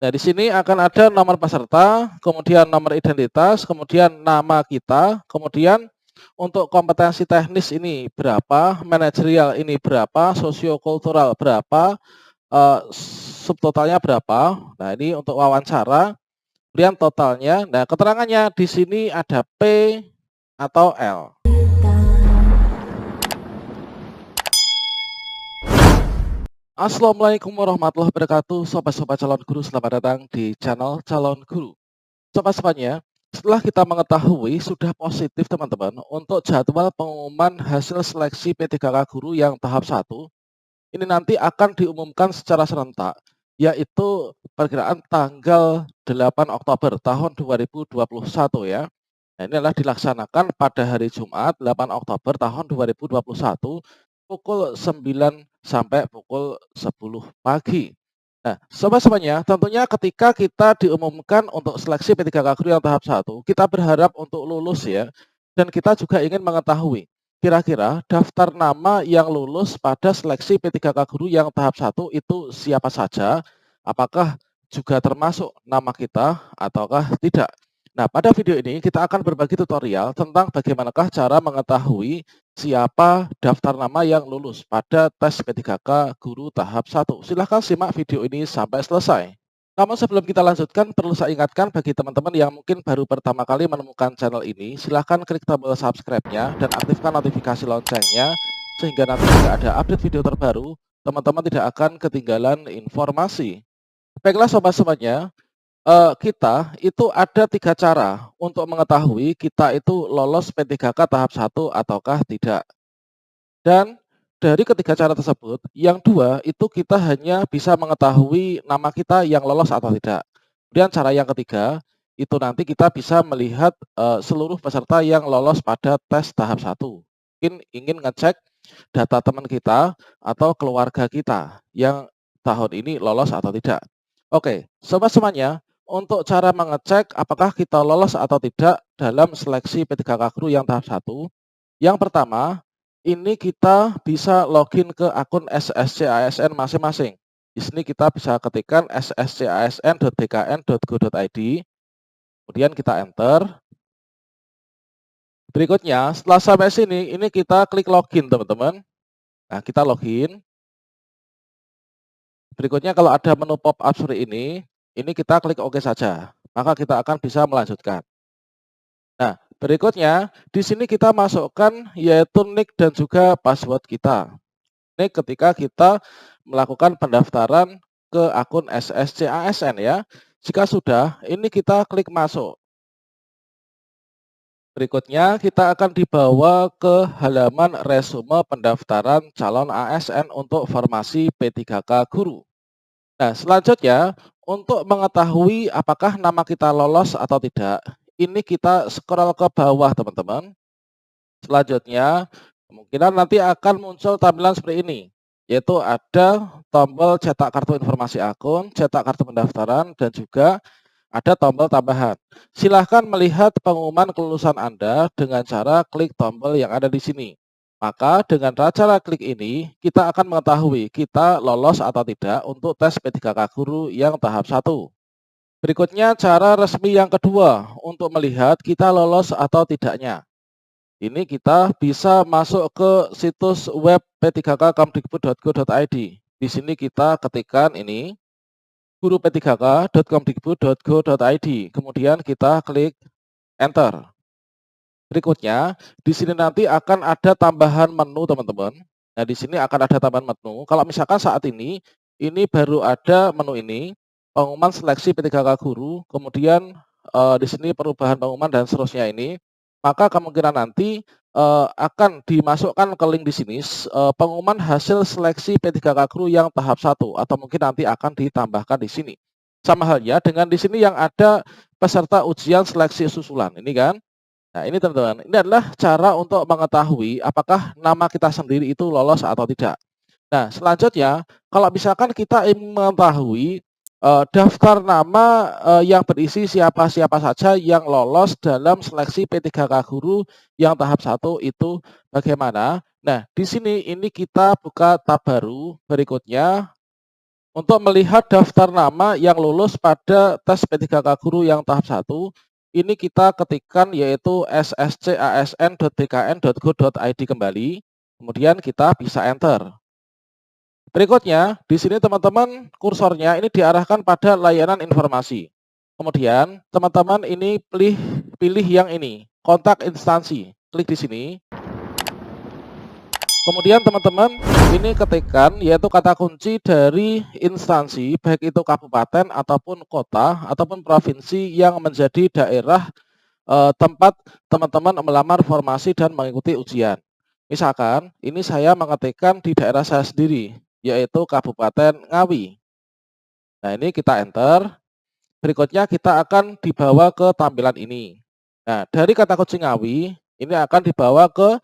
Nah, di sini akan ada nomor peserta, kemudian nomor identitas, kemudian nama kita, kemudian untuk kompetensi teknis ini berapa, manajerial ini berapa, sosiokultural berapa, subtotalnya berapa. Nah, ini untuk wawancara, kemudian totalnya. Nah, keterangannya di sini ada P atau L. Assalamualaikum warahmatullahi wabarakatuh, sobat-sobat calon guru, selamat datang di channel Calon Guru. Sobat-sobatnya, setelah kita mengetahui sudah positif teman-teman untuk jadwal pengumuman hasil seleksi P3K Guru yang tahap 1, ini nanti akan diumumkan secara serentak, yaitu perkiraan tanggal 8 Oktober tahun 2021 ya. Nah, ini adalah dilaksanakan pada hari Jumat 8 Oktober tahun 2021 pukul 9 sampai pukul 10 pagi. Nah, sobat-sobatnya, tentunya ketika kita diumumkan untuk seleksi P3K Guru yang tahap 1, kita berharap untuk lulus ya. Dan kita juga ingin mengetahui kira-kira daftar nama yang lulus pada seleksi P3K Guru yang tahap 1 itu siapa saja? Apakah juga termasuk nama kita ataukah tidak? Nah, pada video ini kita akan berbagi tutorial tentang bagaimanakah cara mengetahui siapa daftar nama yang lulus pada tes P3K Guru tahap 1. Silahkan simak video ini sampai selesai. Namun sebelum kita lanjutkan, perlu saya ingatkan bagi teman-teman yang mungkin baru pertama kali menemukan channel ini, silahkan klik tombol subscribe-nya dan aktifkan notifikasi loncengnya, sehingga nanti jika ada update video terbaru, teman-teman tidak akan ketinggalan informasi. Baiklah sobat-sobatnya, kita itu ada 3 cara untuk mengetahui kita itu lolos P3K tahap 1 ataukah tidak. Dan dari ketiga cara tersebut, yang 2 itu kita hanya bisa mengetahui nama kita yang lolos atau tidak. Kemudian cara yang ketiga, itu nanti kita bisa melihat seluruh peserta yang lolos pada tes tahap 1. Mungkin ingin ngecek data teman kita atau keluarga kita yang tahun ini lolos atau tidak. Oke, sobat semuanya, untuk cara mengecek apakah kita lolos atau tidak dalam seleksi P3K Guru yang tahap 1, yang pertama, ini kita bisa login ke akun SSCASN masing-masing. Di sini kita bisa ketikkan sscasn.bkn.go.id, kemudian kita enter. Berikutnya, setelah sampai sini, ini kita klik login teman-teman. Nah, kita login. Berikutnya kalau ada menu pop-up seperti ini kita klik OK saja. Maka kita akan bisa melanjutkan. Nah, berikutnya di sini kita masukkan yaitu nick dan juga password kita. Ini ketika kita melakukan pendaftaran ke akun SSCASN ya. Jika sudah, ini kita klik masuk. Berikutnya kita akan dibawa ke halaman resume pendaftaran calon ASN untuk formasi P3K Guru. Nah, selanjutnya untuk mengetahui apakah nama kita lolos atau tidak, ini kita scroll ke bawah teman-teman. Selanjutnya, kemungkinan nanti akan muncul tampilan seperti ini, yaitu ada tombol cetak kartu informasi akun, cetak kartu pendaftaran, dan juga ada tombol tambahan. Silahkan melihat pengumuman kelulusan Anda dengan cara klik tombol yang ada di sini. Maka dengan cara klik ini, kita akan mengetahui kita lolos atau tidak untuk tes P3K Guru yang tahap 1. Berikutnya cara resmi yang kedua untuk melihat kita lolos atau tidaknya. Ini kita bisa masuk ke situs web p3k.kemdikbud.go.id. Di sini kita ketikkan ini guru-p3k.kemdikbud.go.id. Kemudian kita klik enter. Berikutnya, di sini nanti akan ada tambahan menu, teman-teman. Nah, di sini akan ada tambahan menu. Kalau misalkan saat ini baru ada menu ini, pengumuman seleksi P3K Guru, kemudian di sini perubahan pengumuman dan seterusnya ini, maka kemungkinan nanti akan dimasukkan ke link di sini pengumuman hasil seleksi P3K Guru yang tahap 1 atau mungkin nanti akan ditambahkan di sini. Sama halnya dengan di sini yang ada peserta ujian seleksi susulan, ini kan. Nah, ini teman-teman, ini adalah cara untuk mengetahui apakah nama kita sendiri itu lolos atau tidak. Nah, selanjutnya, kalau misalkan kita ingin mengetahui daftar nama yang berisi siapa-siapa saja yang lolos dalam seleksi P3K Guru yang tahap 1 itu bagaimana? Nah, di sini ini kita buka tab baru berikutnya. Untuk melihat daftar nama yang lulus pada tes P3K Guru yang tahap 1, ini kita ketikkan yaitu sscasn.bkn.go.id kembali, kemudian kita bisa enter. Berikutnya, di sini teman-teman kursornya ini diarahkan pada layanan informasi. Kemudian, teman-teman ini pilih yang ini, kontak instansi. Klik di sini. Kemudian teman-teman ini ketikkan yaitu kata kunci dari instansi, baik itu kabupaten ataupun kota ataupun provinsi yang menjadi daerah tempat teman-teman melamar formasi dan mengikuti ujian. Misalkan ini saya mengetikkan di daerah saya sendiri, yaitu Kabupaten Ngawi. Nah, ini kita enter. Berikutnya kita akan dibawa ke tampilan ini. Nah, dari kata kunci Ngawi, ini akan dibawa ke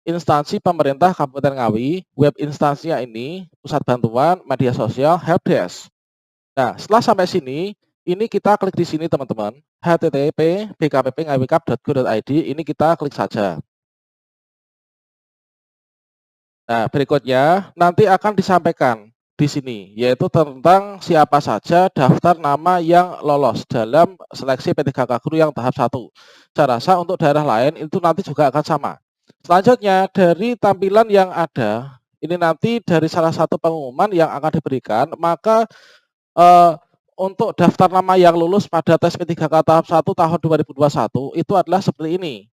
instansi pemerintah Kabupaten Ngawi. Web instansinya ini Pusat Bantuan Media Sosial Helpdesk. Nah, setelah sampai sini, ini kita klik di sini teman-teman, http://bkppngawicap.go.id, ini kita klik saja. Nah, berikutnya nanti akan disampaikan di sini, yaitu tentang siapa saja daftar nama yang lolos dalam seleksi P3K Guru yang tahap 1. Saya rasa untuk daerah lain itu nanti juga akan sama. Selanjutnya, dari tampilan yang ada, ini nanti dari salah satu pengumuman yang akan diberikan, maka untuk daftar nama yang lulus pada tes P3K tahap 1 tahun 2021 itu adalah seperti ini.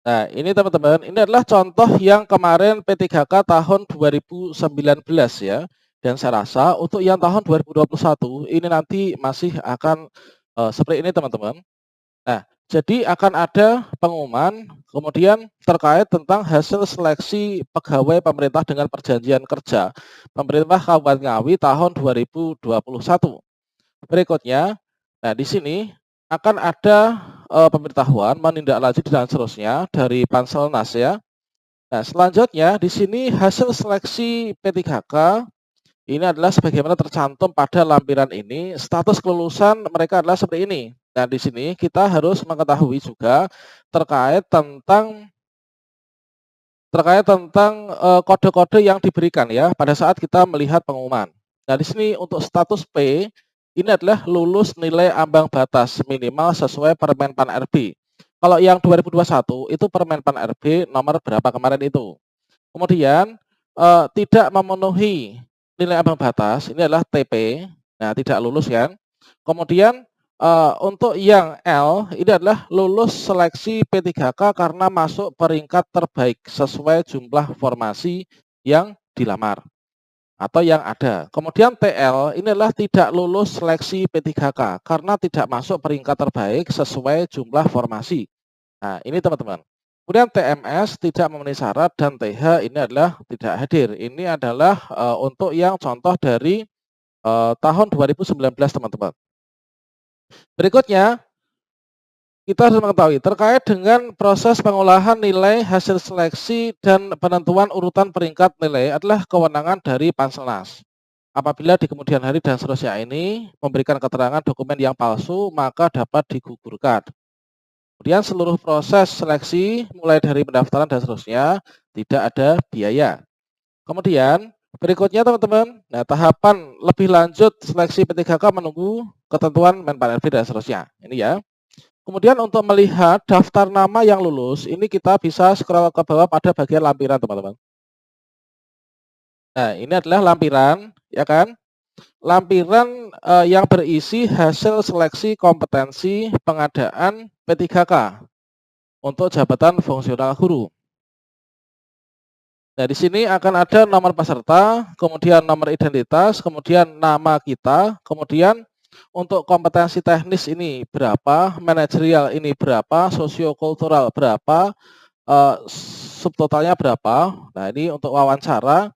Nah, ini teman-teman, ini adalah contoh yang kemarin P3K tahun 2019 ya. Dan saya rasa untuk yang tahun 2021 ini nanti masih akan seperti ini teman-teman. Nah, jadi akan ada pengumuman kemudian terkait tentang hasil seleksi pegawai pemerintah dengan perjanjian kerja pemerintah Kabupaten Ngawi tahun 2021. Berikutnya, nah di sini akan ada pemberitahuan menindaklanjuti dan seterusnya dari Panselnas ya. Nah, selanjutnya di sini hasil seleksi P3K ini adalah sebagaimana tercantum pada lampiran ini, status kelulusan mereka adalah seperti ini. Nah, di sini kita harus mengetahui juga terkait tentang kode-kode yang diberikan ya pada saat kita melihat pengumuman. Nah, di sini untuk status P ini adalah lulus nilai ambang batas minimal sesuai Permenpan RB. Kalau yang 2021 itu Permenpan RB nomor berapa kemarin itu. Kemudian tidak memenuhi nilai ambang batas, ini adalah TP. Nah, tidak lulus kan. Kemudian untuk yang L ini adalah lulus seleksi P3K karena masuk peringkat terbaik sesuai jumlah formasi yang dilamar atau yang ada. Kemudian TL ini adalah tidak lulus seleksi P3K karena tidak masuk peringkat terbaik sesuai jumlah formasi. Nah, ini teman-teman. Kemudian TMS tidak memenuhi syarat dan TH ini adalah tidak hadir. Ini adalah untuk yang contoh dari tahun 2019 teman-teman. Berikutnya, kita harus mengetahui terkait dengan proses pengolahan nilai hasil seleksi dan penentuan urutan peringkat nilai adalah kewenangan dari Panselnas. Apabila di kemudian hari dan seterusnya ini memberikan keterangan dokumen yang palsu, maka dapat digugurkan. Kemudian seluruh proses seleksi mulai dari pendaftaran dan seterusnya tidak ada biaya. Kemudian berikutnya teman-teman, nah tahapan lebih lanjut seleksi P3K menunggu ketentuan Menpan RB dan seterusnya. Ini ya. Kemudian untuk melihat daftar nama yang lulus, ini kita bisa scroll ke bawah pada bagian lampiran teman-teman. Nah, ini adalah lampiran, ya kan? Lampiran yang berisi hasil seleksi kompetensi pengadaan P3K untuk jabatan fungsional guru. Nah, di sini akan ada nomor peserta, kemudian nomor identitas, kemudian nama kita, kemudian untuk kompetensi teknis ini berapa, manajerial ini berapa, sosiokultural berapa, subtotalnya berapa. Nah, ini untuk wawancara.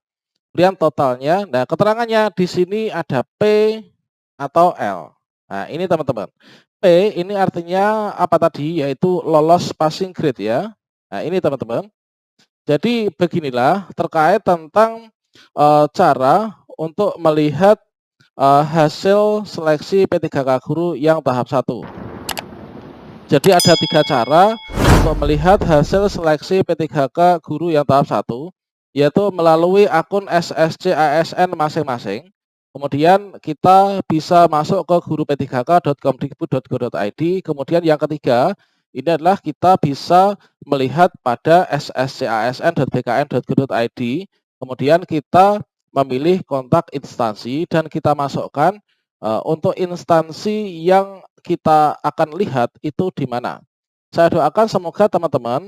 Kemudian totalnya. Nah, keterangannya di sini ada P atau L. Nah, ini teman-teman. P ini artinya apa tadi? Yaitu lolos passing grade ya. Nah, ini teman-teman. Jadi beginilah terkait tentang cara untuk melihat hasil seleksi P3K Guru yang tahap 1. Jadi ada 3 cara untuk melihat hasil seleksi P3K Guru yang tahap 1, yaitu melalui akun SSCASN masing-masing. Kemudian kita bisa masuk ke guru-p3k.kemdikbud.go.id. Kemudian yang ketiga, ini adalah kita bisa melihat pada sscasn.bkn.go.id. Kemudian kita memilih kontak instansi dan kita masukkan untuk instansi yang kita akan lihat itu di mana. Saya doakan semoga teman-teman